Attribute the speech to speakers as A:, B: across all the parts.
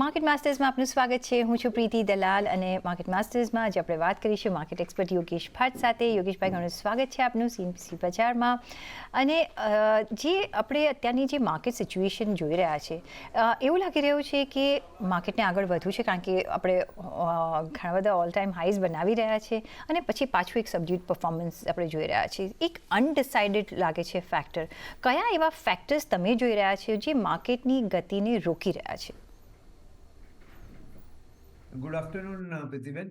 A: Market માસ્ટર્સમાં આપનું સ્વાગત છે. હું છું પ્રીતિ દલાલ અને માર્કેટ માસ્ટર્સમાં આજે આપણે વાત કરીશું માર્કેટ એક્સપર્ટ યોગેશ ભટ્ટ સાથે. યોગેશભાઈ, ઘણું સ્વાગત છે આપનું સીએમસી બજારમાં. અને જે આપણે અત્યારની જે માર્કેટ સિચ્યુએશન જોઈ રહ્યા છે, એવું લાગી રહ્યું છે કે માર્કેટને આગળ વધવું છે, કારણ કે આપણે ઘણા બધા ઓલ ટાઈમ હાઈઝ બનાવી રહ્યા છે અને પછી પાછું એક સબડ્યુડ પરફોર્મન્સ આપણે જોઈ રહ્યા છીએ. એક અનડિસાઇડેડ લાગે છે ફેક્ટર. કયા એવા ફેક્ટર્સ તમે જોઈ રહ્યા છો જે માર્કેટની ગતિને રોકી રહ્યા છે?
B: Good afternoon Pritiben.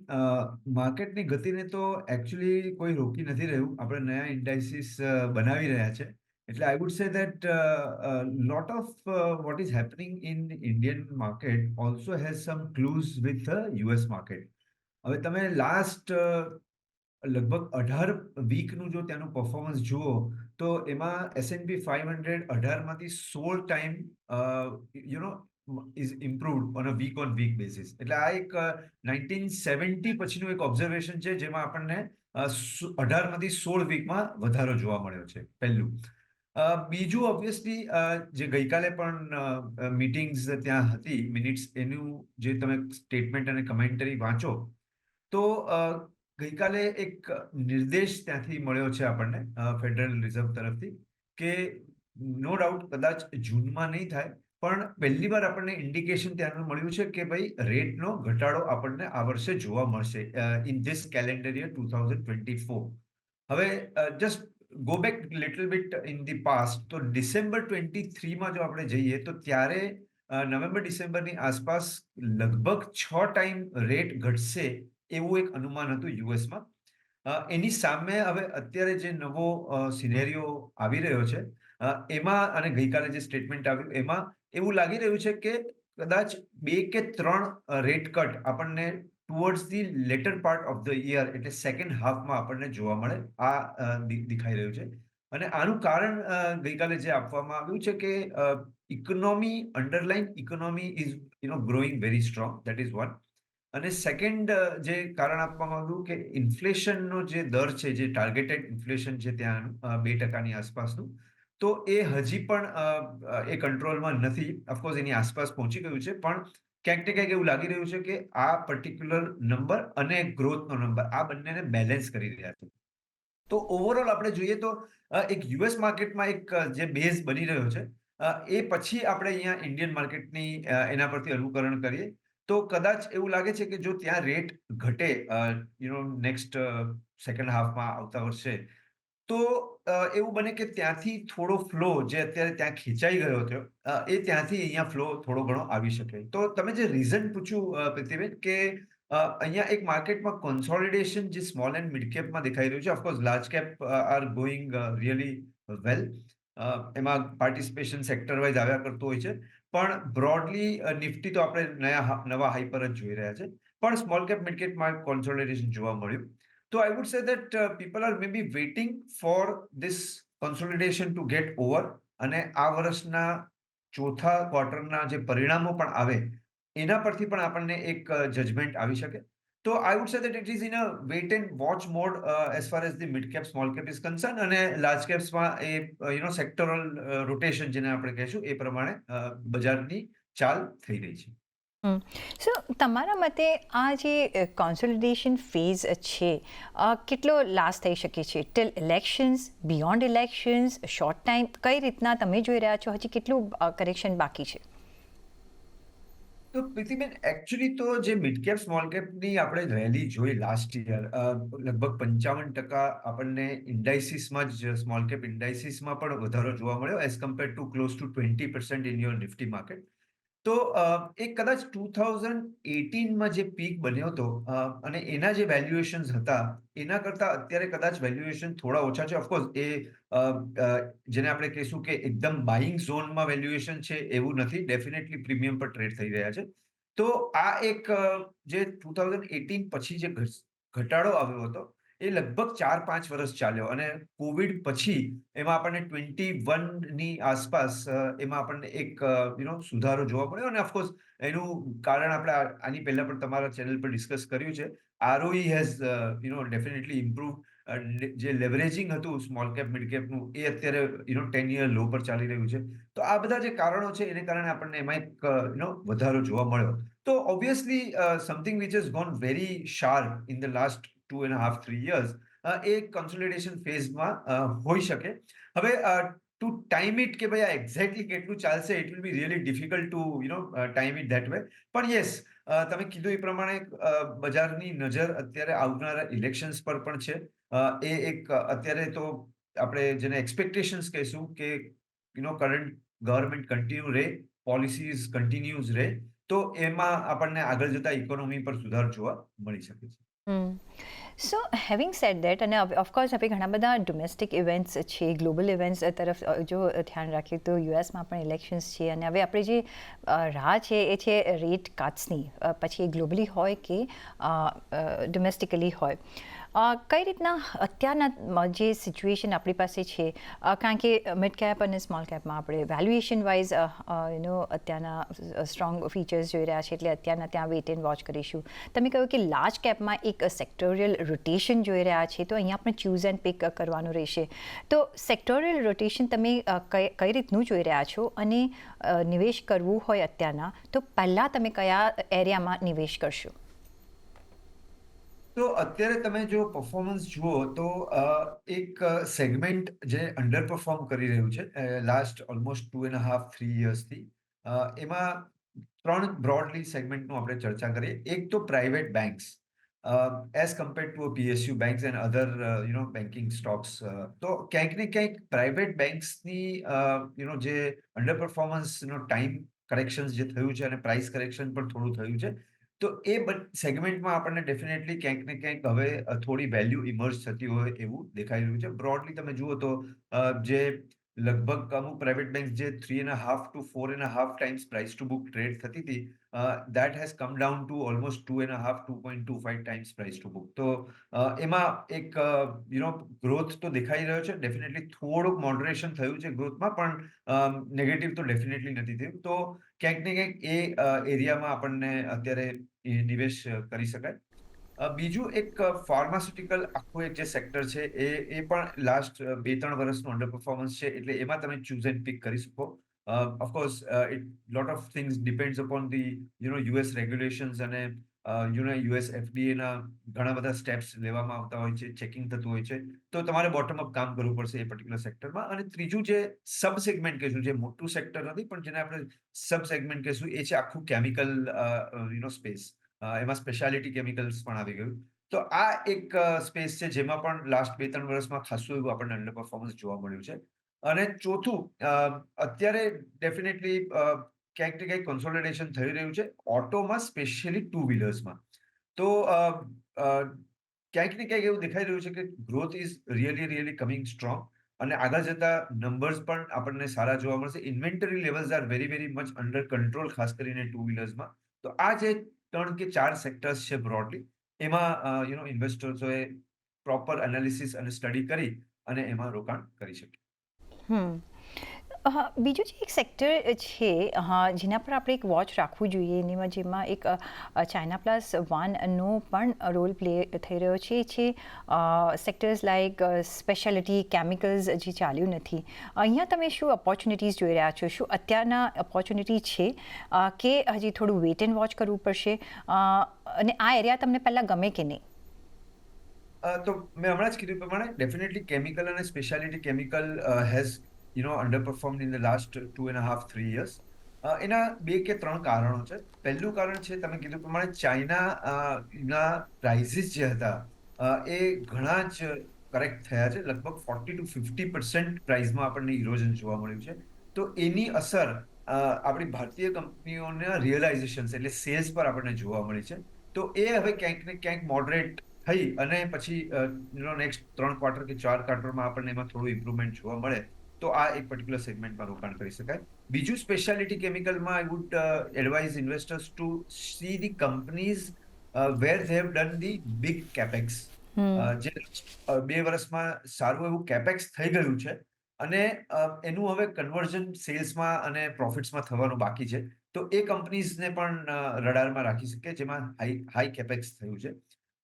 B: માર્કેટની ગતિને તો એકચ્યુઅલી કોઈ રોકી નથી રહ્યું. આપણે નયા ઇન્ડાઇસિસ બનાવી રહ્યા છે. એટલે I would say that lot of what is happening in Indian market also has some clues with US market. હવે તમે લાસ્ટ લગભગ 18 વીકનું જો ત્યાંનું પરફોર્મન્સ જુઓ તો એમાં S&P 500 18માંથી 16 time you know is improved on a week on week basis. એટલે આ એક 1970 પછીનું એક ઓબ્ઝર્વેશન છે જેમાં આપણને 18માંથી 16 વીકમાં વધારો જોવા મળ્યો છે. પહેલું. બીજું ઓબ્વિયસલી જે ગઈકાલે પણ મીટિંગ્સ ત્યાં હતી, મિનિટ્સ, એનું જે તમે સ્ટેટમેન્ટ અને કમેન્ટરી વાંચો તો ગઈકાલે એક નિર્દેશ ત્યાંથી મળ્યો છે આપણને ફેડરલ રિઝર્વ તરફથી કે નો ડાઉટ કદાચ જૂનમાં નહીં થાય, પણ પહેલી વાર આપણને ઇન્ડિકેશન ત્યાંનું મળ્યું છે કે ભાઈ રેટનો ઘટાડો આપણને આ વર્ષે જોવા મળશે ઇન ધીસ કેલેન્ડર યર 2024. હવે just go back little bit in the past, તો ડિસેમ્બર 23માં જો આપણે જઈએ તો ત્યારે નવેમ્બર ડિસેમ્બરની આસપાસ લગભગ 6 ટાઈમ રેટ ઘટશે એવું એક અનુમાન હતું યુએસમાં. એની સામે હવે અત્યારે જે નવો સિનેરિયો આવી રહ્યો છે એમાં, અને ગઈકાલે જે સ્ટેટમેન્ટ આવ્યું એમાં એવું લાગી રહ્યું છે કે કદાચ 2 કે 3 રેટ કટ આપણને towards the letter part of the year, એટલે સેકન્ડ હાફમાં આપણને જોવા મળે આ દેખાઈ રહ્યું છે. અને આનું કારણ ગઈકાલે જે આપવામાં આવ્યું છે કે economy, underline economy is growing very strong, that is one. અને સેકન્ડ જે કારણ આપવામાં આવ્યું કે ઇન્ફ્લેશનનો જે દર છે, જે ટાર્ગેટેડ ઇન્ફ્લેશન છે ત્યાં 2% આસપાસનું, તો એ હજી પણ એ કંટ્રોલમાં નથી. ઓફકોર્સ એની આસપાસ પહોંચી ગયું છે, પણ ક્યાંક ને ક્યાંક એવું લાગી રહ્યું છે કે આ પર્ટિક્યુલર નંબર અને ગ્રોથનો નંબર આ બંનેને બેલેન્સ કરી રહ્યા છે. તો ઓવરઓલ આપણે જોઈએ તો એક યુએસ માર્કેટમાં એક જે બેઝ બની રહ્યો છે, એ પછી આપણે અહીંયા ઇન્ડિયન માર્કેટની એના પરથી અનુકરણ કરીએ તો કદાચ એવું લાગે છે કે જો ત્યાં રેટ ઘટે નેક્સ્ટ સેકન્ડ હાફમાં આવતા વર્ષે, તો એવું બને કે ત્યાંથી થોડો ફ્લો જે અત્યારે ત્યાં ખેંચાઈ ગયો હતો એ ત્યાંથી અહીંયા ફ્લો થોડો ઘણો આવી શકે. તો તમે જે રીઝન પૂછ્યું પ્રીતિબેન, કે અહીંયા એક માર્કેટમાં કોન્સોલિડેશન જે સ્મોલ એન્ડ મિડ કેપમાં દેખાઈ રહ્યું છે. Of course large cap are going really well. એમાં પાર્ટિસિપેશન સેક્ટર વાઇઝ આવ્યા કરતું હોય છે, પણ બ્રોડલી નિફ્ટી તો આપણે નવા હાઈ પર જ જોઈ રહ્યા છે. પણ સ્મોલ કેપ મિડ કેપમાં કોન્સોલિડેશન જોવા મળ્યું. તો I would say that people are may be waiting for this consolidation to get over, અને આ વર્ષના ચોથા ક્વાર્ટરના જે પરિણામો પણ આવે એના પરથી પણ આપણને એક જજમેન્ટ આવી શકે. તો I would say that it is in a wait and watch mode as far as the mid cap small cap is concern, અને લાર્જ કેપ્સમાં એ સેક્ટરલ રોટેશન જેને આપણે કહીશું એ પ્રમાણે બજારની ચાલ થઈ રહી છે.
A: સો તમારા મતે આ જે કોન્સોલિડેશન ફેઝ છે, કેટલો લાસ્ટ થઈ શકે છે? Till elections, beyond elections, short time, કઈ રીતના તમે જોઈ રહ્યા છો? હજી કેટલું કરેક્શન બાકી છે?
B: તો પ્રીતિબેન, એકચ્યુઅલી તો જે મિડ કેપ સ્મોલ કેપની આપણે રેલી જોઈ લાસ્ટ યર, લગભગ 55% આપણને ઇન્ડાઇસિસમાં જ, સ્મોલ કેપ ઇન્ડાઇસિસમાં પણ વધારો જોવા મળ્યો as compared to close to 20% in your Nifty market. તો એ કદાચ 2018માં જે પીક બન્યો હતો અને એના જે વેલ્યુએશન્સ હતા એના કરતાં અત્યારે કદાચ વેલ્યુએશન થોડા ઓછા છે. ઓફકોર્સ એ જેને આપણે કહીશું કે એકદમ બાઇંગ ઝોનમાં વેલ્યુએશન છે એવું નથી, ડેફિનેટલી પ્રીમિયમ પર ટ્રેડ થઈ રહ્યા છે. તો આ એક જે 2018 પછી જે ઘટાડો આવ્યો હતો એ લગભગ 4-5 વર્ષ ચાલ્યો, અને કોવિડ પછી એમાં આપણને 21ની આસપાસ એમાં આપણને એક સુધારો જોવા મળ્યો. અને ઓફકોર્સ એનું કારણ આપણે આની પહેલા પણ તમારા ચેનલ પર ડિસ્કસ કર્યું છે. ROE હેઝ ડેફિનેટલી ઇમ્પ્રુવ જે લેવરેજિંગ હતું સ્મોલ કેપ મિડ કેપનું એ અત્યારે 10 યર લો પર ચાલી રહ્યું છે. તો આ બધા જે કારણો છે એને કારણે આપણને એમાં એક વધારો જોવા મળ્યો. તો obviously something which has gone very sharp in the last 2.5-3 years એ કન્સોલિડેશન ફેઝમાં હોઈ શકે. હવે ટુ ટાઈમ ઇટ કે ભાઈ આ એક્ઝેક્ટલી કેટલું ચાલશે it will be really difficult to time it that way. પણ યસ, તમે કીધું એ પ્રમાણે બજારની નજર અત્યારે આવનારા ઇલેક્શન્સ પર પણ છે. એ એક અત્યારે તો આપણે જેને એક્સપેક્ટેશન્સ કહીશું કે કરંટ ગવર્નમેન્ટ કન્ટિન્યુ રહે, પોલિસીઝ કન્ટિન્યુઝ રહે, તો એમાં આપણને આગળ જતા ઇકોનોમી પર સુધાર જોવા મળી શકે છે.
A: સો હેવિંગ સેડ દેટ, અને ઓફકોર્સ આપણે ઘણા બધા ડોમેસ્ટિક ઇવેન્ટ્સ છે, ગ્લોબલ ઇવેન્ટ્સ તરફ જો ધ્યાન રાખીએ તો યુએસમાં પણ ઇલેક્શન્સ છે, અને હવે આપણે જે રાહ છે એ છે રેટ કાટ્સની, પછી એ ગ્લોબલી હોય કે ડોમેસ્ટિકલી હોય. કઈ રીતના અત્યારના જે સિચ્યુએશન આપણી પાસે છે, કારણ કે મિડ કેપ અને સ્મોલ કેપમાં આપણે વેલ્યુએશન વાઇઝ અત્યારના સ્ટ્રોંગ ફીચર્સ જોઈ રહ્યા છે, એટલે અત્યારના ત્યાં વેઇટ એન્ડ વોચ કરીશું. તમે કહ્યું કે લાર્જ કેપમાં એક સેક્ટોરિયલ રોટેશન જોઈ રહ્યા છે, તો અહીંયા આપણે ચૂઝ એન્ડ પિક કરવાનું રહેશે. તો સેક્ટોરિયલ રોટેશન તમે કઈ રીતનું જોઈ રહ્યા છો, અને નિવેશ કરવું હોય અત્યારના તો પહેલાં તમે કયા એરિયામાં નિવેશ કરશો?
B: તો અત્યારે તમે જો પરફોર્મન્સ જુઓ તો એક સેગમેન્ટ જે અંડર પરફોર્મ કરી રહ્યું છે લાસ્ટ ઓલમોસ્ટ 2.5-3 યર્સથી, એમાં 3 બ્રોડલી સેગમેન્ટનું આપણે ચર્ચા કરીએ. એક તો private banks as compared to PSU banks and other banking stocks. તો ક્યાંક ને ક્યાંક પ્રાઇવેટ બેંક્સની જે અંડર પરફોર્મન્સનો ટાઈમ કરેક્શન જે થયું છે અને પ્રાઇસ કરેક્શન પણ થોડું થયું છે, તો એ સેગમેન્ટમાં આપણને ડેફિનેટલી ક્યાંક ને ક્યાંક હવે થોડી વેલ્યુ ઇમર્જ થતી હોય એવું દેખાઈ રહ્યું છે. બ્રોડલી તમે જુઓ તો જે લગભગ અમુક પ્રાઇવેટ બેંક જે 3.5 to 4.5 times price two book trade થતી હતી, that has come down to almost 2.5, 2.25 times price to book. તો એમાં એક ગ્રોથ તો દેખાઈ રહ્યો છે. ડેફિનેટલી થોડુંક મોડરેશન થયું છે ગ્રોથમાં, પણ નેગેટિવ તો ડેફિનેટલી નથી થયું. તો ક્યાંક ને ક્યાંક એ એરિયામાં આપણને અત્યારે નિવેશ કરી શકાય. બીજું એક ફાર્માસ્યુટિકલ આખું એક જે સેક્ટર છે એ પણ લાસ્ટ 2-3 વર્ષનું અંડર પરફોર્મન્સ છે, એટલે એમાં તમે ચૂઝ એન્ડ પિક કરી શકો. Of course it lot of things depends upon the US regulations, અને યુએસ એફડીએના ઘણા બધા સ્ટેપ્સ લેવામાં આવતા હોય છે, ચેકિંગ થતું હોય છે. તો તમારે બોટમ અપ કામ કરવું પડશે એ પર્ટિક્યુલર સેક્ટરમાં. અને ત્રીજું જે સબ સેગમેન્ટ કહીશું, જે મોટું સેક્ટર નથી પણ જેને આપણે સબ સેગમેન્ટ કહીશું, એ છે આખું કેમિકલ સ્પેસ. એમાં સ્પેશિયાલિટી કેમિકલ્સ પણ આવી ગયું. તો આ એક સ્પેસ છે જેમાં પણ લાસ્ટ 2-3 વર્ષમાં ખાસું એવું આપણને અંડર પરફોર્મન્સ જોવા મળ્યું છે. અને ચોથું, અત્યારે ડેફિનેટલી ક્યાંક ને ક્યાંક કન્સોલિડેશન થઈ રહ્યું છે ઓટોમાં, સ્પેશિયલી ટુ વ્હીલર્સમાં. તો ક્યાંક ને ક્યાંક એવું દેખાઈ રહ્યું છે કે growth is really coming strong, અને આગળ જતા નંબર્સ પણ આપણને સારા જોવા મળશે. Inventory levels are very much under control, ખાસ કરીને ટુ વ્હીલર્સમાં. તો આ જે 3 કે 4 સેક્ટર્સ છે બ્રોડલી, એમાં ઇન્વેસ્ટર્સોએ પ્રોપર એનાલિસિસ અને સ્ટડી કરી અને એમાં રોકાણ કરી શકે.
A: બીજું જે એક સેક્ટર છે જેના પર આપણે એક વોચ રાખવું જોઈએ, જેમાં એક ચાઇના +1નો પણ રોલ પ્લે થઈ રહ્યો છે સેક્ટર્સ લાઇક સ્પેશિયાલિટી કેમિકલ્સ, જે ચાલ્યું નથી. અહીંયા તમે શું ઓપોર્ચ્યુનિટીઝ જોઈ રહ્યા છો? શું અત્યારના ઓપોર્ચ્યુનિટી છે કે હજી થોડું વેઇટ એન્ડ વોચ કરવું પડશે? અને આ એરિયા તમને પહેલાં ગમે કે નહીં?
B: તો મેં હમણાં જ કીધું પ્રમાણે ડેફિનેટલી કેમિકલ અને speciality chemical has under performed in the last 2.5-3 years. એના 2 કે 3 કારણો છે. પહેલું કારણ છે તમે કીધું પ્રમાણે ચાઇના પ્રાઇસીસ જે હતા એ ઘણા જ કરેક્ટ થયા છે. લગભગ 40-50% પ્રાઇસમાં આપણને ઇરોઝન જોવા મળ્યું છે. તો એની અસર આપણી ભારતીય કંપનીઓના રિયલાઇઝેશન એટલે સેલ્સ પર આપણને જોવા મળી છે. તો એ હવે ક્યાંક ને ક્યાંક મોડરેટ થઈ અને પછી નેક્સ્ટ 3 ક્વાર્ટર કે 4 ક્વાર્ટરમાં આપણને એમાં થોડું ઇમ્પ્રુવમેન્ટ જોવા મળે, તો આ એક પર્ટિક્યુલર સેગમેન્ટમાં રોકાણ કરી શકાય. બીજું, સ્પેશિયાલિટી કેમિકલમાં I would advise investors to see the companies where they have done the big capex. જે 2 વર્ષમાં સારું એવું કેપેક્સ થઈ ગયું છે, અને એનું હવે કન્વર્ઝન સેલ્સમાં અને પ્રોફિટ્સમાં થવાનું બાકી છે. તો એ કંપનીઝને પણ રડારમાં રાખી શકે જેમાં હાઈ કેપેક્સ થયું છે.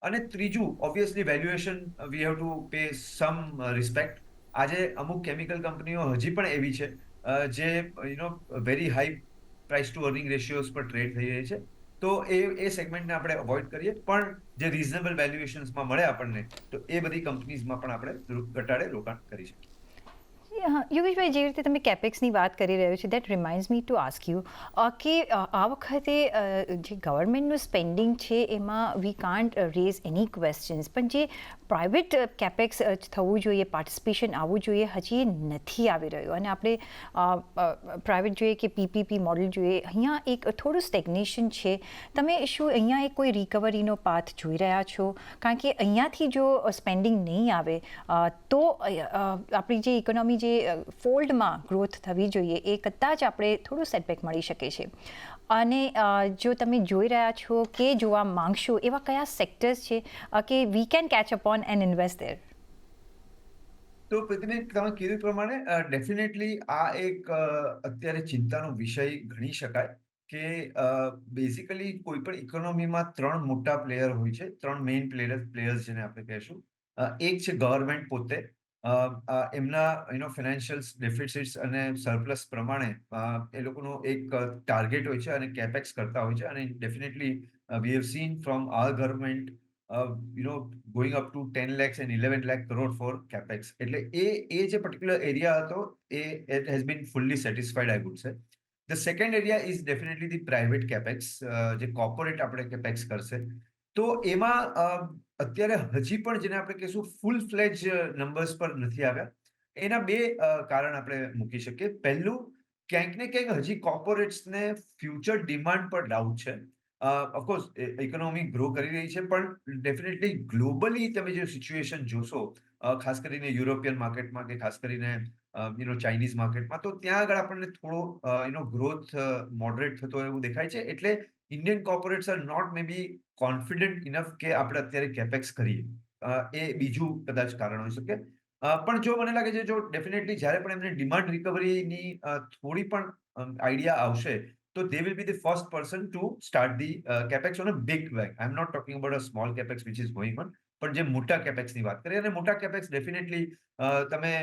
B: અને ત્રીજું obviously valuation we have to pay some respect. આજે અમુક કેમિકલ કંપનીઓ હજી પણ એવી છે જે very high price to earning ratios પર ટ્રેડ થઈ રહી છે. તો એ સેગમેન્ટને આપણે અવોઇડ કરીએ, પણ જે રિઝનેબલ વેલ્યુએશન્સમાં મળે આપણને, તો એ બધી કંપનીઝમાં પણ આપણે ઘટાડે રોકાણ કરી શકીએ.
A: હા, યોગેશભાઈ, જે રીતે તમે કેપેક્સની વાત કરી રહ્યો છો, that reminds me to ask you કે આ વખતે જે ગવર્મેન્ટનું સ્પેન્ડિંગ છે એમાં we can't raise any questions, પણ જે પ્રાઇવેટ કેપેક્સ થવું જોઈએ, પાર્ટિસિપેશન આવવું જોઈએ, હજી એ નથી આવી રહ્યું. અને આપણે પ્રાઇવેટ જોઈએ કે પીપીપી મોડલ જોઈએ, અહીંયા એક થોડું સ્ટેગ્નેશન છે. તમે શું અહીંયા એક કોઈ રિકવરીનો પાથ જોઈ રહ્યા છો? કારણ કે અહીંયાથી જો સ્પેન્ડિંગ નહીં આવે તો આપણી જે ઇકોનોમી જે ફોલ્ડમાં ગ્રોથ થવી જોઈએ એ કદાચ આપણે થોડું સેટબેક મળી શકે છે. અને જો તમે જોઈ રહ્યા છો કે જોવા માંગશો એવા કયા સેક્ટર્સ છે કે we can catch up on and invest there?
B: તો પ્રતિબેન, તમે કીધું પ્રમાણે ડેફિનેટલી આ એક અત્યારે ચિંતાનો વિષય ગણી શકાય કે બેઝિકલી કોઈ પણ ઇકોનોમીમાં 3 મોટા પ્લેયર હોય છે, 3 મેઇન પ્લેયર્સ જેને આપણે કહેશું. એક છે ગવર્મેન્ટ પોતે. એમના ફાઇનાન્શિયલ ડેફિસિટ્સ અને સરપ્લસ પ્રમાણે એ લોકોનો એક ટાર્ગેટ હોય છે અને કેપેક્સ કરતા હોય છે. અને definitely we have seen from our government going up to 10 lakhs and 11 lakh crore for capex. એટલે એ જે પર્ટિક્યુલર એરિયા હતો it has been fully satisfied, I would say. The second area is definitely the private capex, જે corporate આપણે capex કરશે. તો એમાં અત્યારે હજી પણ જેને આપણે કહીશું ફૂલ ફ્લેજ નંબર્સ પર નથી આવ્યા. એના બે કારણ આપણે મૂકી શકીએ. પહેલું, ક્યાંક ને ક્યાંક હજી કોર્પોરેટ્સને ફ્યુચર ડિમાન્ડ પર ડાઉટ છે. ઓફકોર્સ ઇકોનોમી ગ્રો કરી રહી છે, પણ ડેફિનેટલી ગ્લોબલી તમે જે સિચ્યુએશન જોશો, ખાસ કરીને યુરોપિયન માર્કેટમાં કે ખાસ કરીને ચાઇનીઝ માર્કેટમાં, તો ત્યાં આગળ આપણને થોડો ગ્રોથ મોડરેટ થતો એવું દેખાય છે. એટલે Indian corporates are not may be confident enough કે આપણે અત્યારે કેપેક્સ કરીએ. એ બીજું કદાચ કારણ હોઈ શકે. પણ જો મને લાગે છે, જો ડેફિનેટલી જ્યારે પણ એમને ડિમાન્ડ રિકવરીની થોડી પણ આઈડિયા આવશે, તો they will be the first person to start the capex on a big way. I'm not talking about a small capex which is going on, પણ જે મોટા કેપેક્સની વાત કરીએ, અને મોટા કેપેક્સ ડેફિનેટલી તમે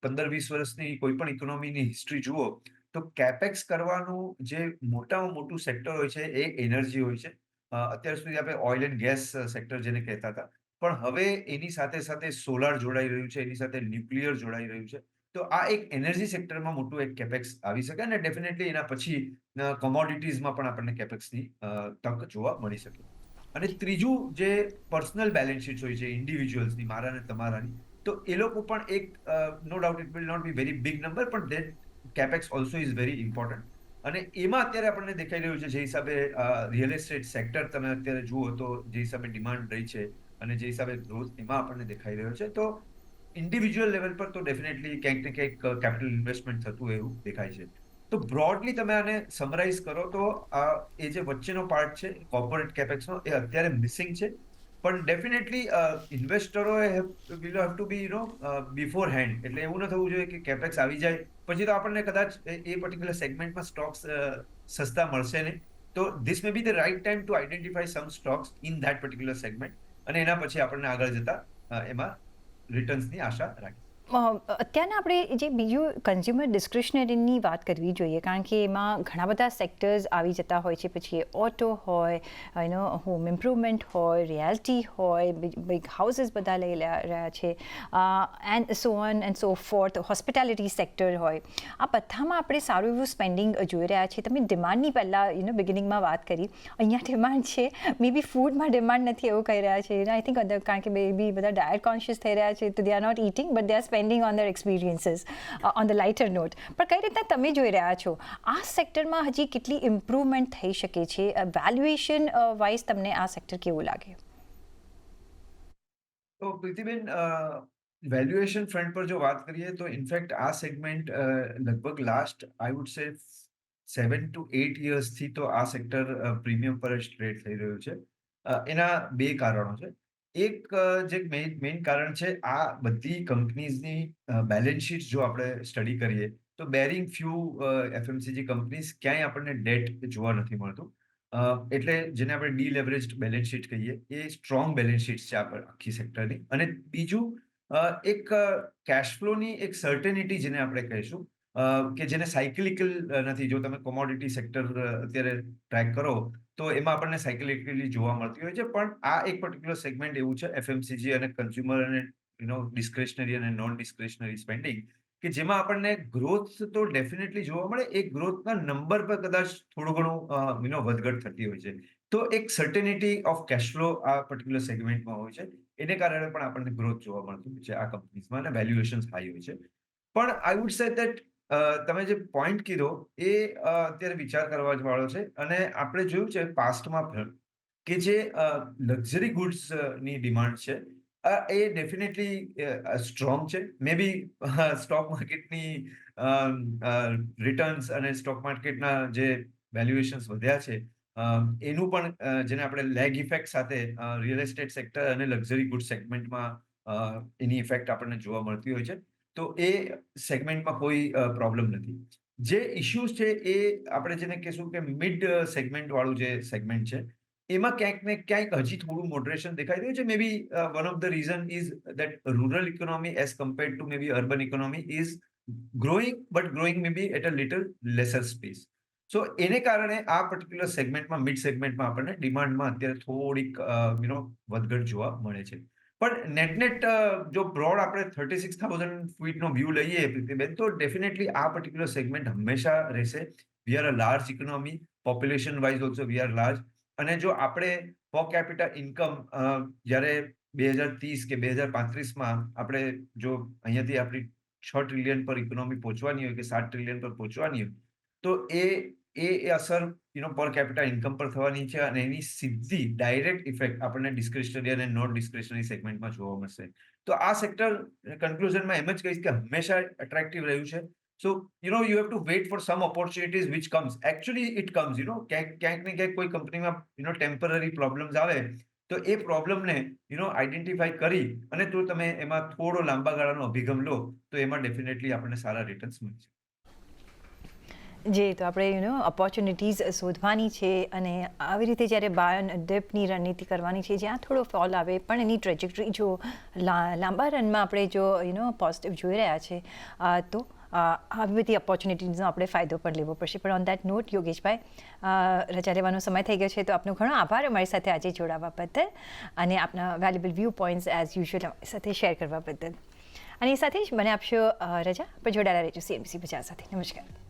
B: 15-20 વર્ષની કોઈ પણ ઇકોનોમીની હિસ્ટ્રી જુઓ, તો કેપેક્સ કરવાનું જે મોટામાં મોટું સેક્ટર હોય છે એ એનર્જી હોય છે. અત્યાર સુધી આપણે ઓઇલ એન્ડ ગેસ સેક્ટર જેને કહેતા હતા, પણ હવે એની સાથે સાથે સોલાર જોડાઈ રહ્યું છે, એની સાથે ન્યુક્લિયર જોડાઈ રહ્યું છે. તો આ એક એનર્જી સેક્ટરમાં મોટું એક કેપેક્સ આવી શકે, અને ડેફિનેટલી એના પછી કોમોડિટીઝમાં પણ આપણને કેપેક્સની તક જોવા મળી શકે. અને ત્રીજું, જે પર્સનલ બેલેન્સ શીટ્સ હોય છે ઇન્ડિવિજ્યુઅલ્સની, મારા અને તમારાની, તો એ લોકો પણ એક no doubt it will not be very big number, પણ that capex also is very important. અને એમાં અત્યારે આપણને દેખાઈ રહ્યું છે, જે હિસાબે રિયલ એસ્ટેટ સેક્ટર તમે અત્યારે જુઓ, તો જે હિસાબે ડિમાન્ડ રહી છે અને જે હિસાબે ગ્રોથ એમાં આપણને દેખાઈ રહ્યો છે, તો ઇન્ડિવિજ્યુઅલ લેવલ પર તો ડેફિનેટલી ક્યાંક ને ક્યાંક કેપિટલ ઇન્વેસ્ટમેન્ટ થતું એવું દેખાય છે. તો બ્રોડલી તમે આને સમરાઇઝ કરો તો એ જે વચ્ચેનો પાર્ટ છે કોર્પોરેટ કેપેક્સનો, એ અત્યારે મિસિંગ છે. પણ ડેફિનેટલી ઇન્વેસ્ટરોએ will have to be beforehand. એટલે એવું ન થવું જોઈએ કે કેપેક્સ આવી જાય પછી તો આપણને કદાચ એ પર્ટિક્યુલર સેગમેન્ટમાં સ્ટોક્સ સસ્તા મળશે નહીં. તો this may be the right time to identify some stocks in that particular segment, અને એના પછી આપણને આગળ જતા એમાં રિટર્ન્સની આશા રાખી.
A: અત્યારના આપણે જે બીજું કન્ઝ્યુમર ડિસ્ક્રિશનરીની વાત કરવી જોઈએ, કારણ કે એમાં ઘણા બધા સેક્ટર્સ આવી જતા હોય છે. પછી ઓટો હોય, હોમ ઇમ્પ્રુવમેન્ટ હોય, રિયાલ્ટી હોય, બિગ હાઉસીસ બધા લઈ રહ્યા છે, and so on and so fourth, hospitality sector હોય. આ બધામાં આપણે સારું એવું સ્પેન્ડિંગ જોઈ રહ્યા છીએ. તમે ડિમાન્ડની પહેલાં બિગિનિંગમાં વાત કરી, અહીંયા ડિમાન્ડ છે, મે બી ફૂડમાં ડિમાન્ડ નથી એવું કહી રહ્યા છે. આઈ થિંક કારણ કે બી બધા ડાયટ કોન્શિયસ થઈ રહ્યા છે, તો they are not eating but they are spending on their experiences on the lighter note. પણ કઈ રીતના તમે જોઈ રહ્યા છો આ સેક્ટરમાં હજી કેટલી ઇમ્પ્રુવમેન્ટ થઈ શકે છે? વેલ્યુએશન વાઇઝ તમને આ સેક્ટર કેવું લાગે?
B: તો પ્રીતિબેન, વેલ્યુએશન ફ્રન્ટ પર જો વાત કરીએ, તો ઇનફેક્ટ આ સેગમેન્ટ લગભગ લાસ્ટ આઈ વુડ સે 7 to 8 યર્સથી તો આ સેક્ટર પ્રીમિયમ પર જ ટ્રેડ થઈ રહ્યું છે. એના બે કારણો છે. એક જે મેઇન કારણ છે, આ બધી કંપનીઝની બેલેન્સ શીટ જો આપણે સ્ટડી કરીએ, તો બેરિંગ ફ્યુ એફએમસીજી કંપનીઝ ક્યાંય આપણને ડેટ જોવા નથી મળતું. એટલે જેને આપણે ડીલેવરેજ્ડ બેલેન્સ શીટ કહીએ, એ સ્ટ્રોંગ બેલેન્સ શીટ છે આખી સેક્ટરની. અને બીજું એક કેશ ફ્લોની એક સર્ટેનિટી જેને આપણે કહીશું, કે જેને સાયકલિકલ નથી. જો તમે કોમોડિટી સેક્ટર અત્યારે ટ્રેક કરો, તો એમાં આપણને સાયકલિકલી જોવા મળતી હોય છે. પણ આ એક પર્ટિક્યુલર સેગમેન્ટ એવું છે, FMCG અને કન્ઝ્યુમર અને ડિસ્ક્રેશનરી અને નોન ડિસ્ક્રેશનરી સ્પેન્ડિંગ, કે જેમાં આપણને ગ્રોથ તો ડેફિનેટલી જોવા મળે. એ ગ્રોથના નંબર પર કદાચ થોડું ઘણું વધઘટ થતી હોય છે. તો એક સર્ટેનિટી ઓફ કેશ ફ્લો આ પર્ટિક્યુલર સેગમેન્ટમાં હોય છે. એને કારણે પણ આપણને ગ્રોથ જોવા મળતું હોય છે આ કંપનીઝમાં, અને વેલ્યુએશન્સ હાઈ હોય છે. પણ આઈ વુડ સે ધેટ તમે જે પોઈન્ટ કીધો એ અત્યારે વિચાર કરવા વાળો છે. અને આપણે જોયું છે પાસ્ટમાં પણ કે જે લક્ઝરી ગુડ્સ ની ડિમાન્ડ છે, એ ડેફિનેટલી સ્ટ્રોંગ છે. મે બી સ્ટોક માર્કેટની રિટર્ન્સ અને સ્ટોક માર્કેટના જે વેલ્યુએશન્સ વધ્યા છે, એનું પણ જેને આપણે લેગ ઇફેક્ટ સાથે રિયલ એસ્ટેટ સેક્ટર અને લક્ઝરી ગુડ સેગમેન્ટમાં એની ઇફેક્ટ આપણને જોવા મળતી હોય છે. તો એ સેગમેન્ટમાં કોઈ પ્રોબ્લેમ નથી. જે ઇશ્યુઝ છે એ આપણે જેને કહેશું કે મિડ સેગમેન્ટ વાળું જે સેગમેન્ટ છે, એમાં ક્યાંક ને ક્યાંક હજી થોડું મોડરેશન દેખાઈ રહ્યું છે. Maybe one of the reason is that rural economy as compared to maybe urban economy is growing, but growing maybe at a little lesser space. So એને કારણે આ પર્ટિક્યુલર સેગમેન્ટમાં, mid સેગમેન્ટમાં આપણને ડિમાન્ડમાં અત્યારે થોડીક વધઘટ જોવા મળે છે. પણ નેટ જો બ્રોડ આપણે 36,000 ફીટનો વ્યૂ લઈએ પ્રીતિબેન, તો ડેફિનેટલી આ પર્ટિક્યુલર સેગમેન્ટ હંમેશા રહેશે. We are a large economy, population wise also we are large. અને જો આપણે પર કેપિટા ઇન્કમ જ્યારે 2030 કે 2035માં આપણે જો અહીંયાથી આપણી 6 ટ્રિલિયન પર ઇકોનોમી પહોંચવાની હોય, કે 7 ટ્રિલિયન પર પહોંચવાની હોય, તો એ અસર પર કેપિટા ઇન્કમ પર થવાની છે. અને એની સીધી ડાયરેક્ટ ઇફેક્ટ આપણને ડિસ્ક્રિશનરી અને નોન ડિસ્ક્રિશનરી સેગમેન્ટમાં જોવા મળશે. તો આ સેક્ટર કન્ક્લુઝનમાં એમ જ કહીશ કે હંમેશા એટ્રેક્ટિવ રહ્યું છે. સો you have to wait for some opportunities which comes. Actually it comes, ક્યાંક ને ક્યાંક કોઈ કંપનીમાં ટેમ્પરરી પ્રોબ્લેમ્સ આવે, તો એ પ્રોબ્લેમને આઈડેન્ટિફાઈ કરી અને તો તમે એમાં થોડો લાંબા ગાળાનો અભિગમ લો, તો એમાં ડેફિનેટલી આપણને સારા રિટર્ન્સ મળે છે.
A: જી, તો આપણે ઓપોર્ચ્યુનિટીઝ શોધવાની છે, અને આવી રીતે જ્યારે બાય એન્ડ ડિપની રણનીતિ કરવાની છે, જ્યાં થોડો ફોલ આવે પણ એની ટ્રેજેક્ટરી જો લાંબા રનમાં આપણે જો પોઝિટિવ જોઈ રહ્યા છે, તો આવી બધી ઓપોર્ચ્યુનિટીઝનો આપણે ફાયદો પણ લેવો પડશે. પણ ઓન દેટ નોટ, યોગેશભાઈ, રજા લેવાનો સમય થઈ ગયો છે, તો આપનો ઘણો આભાર અમારી સાથે આજે જોડાવા બદલ, અને આપના valuable view points as usual અમારી સાથે શેર કરવા બદલ. અને એ સાથે જ મને આપશો રજા, પણ જોડાયેલા રહેજો CNBC બજાર સાથે. નમસ્કાર.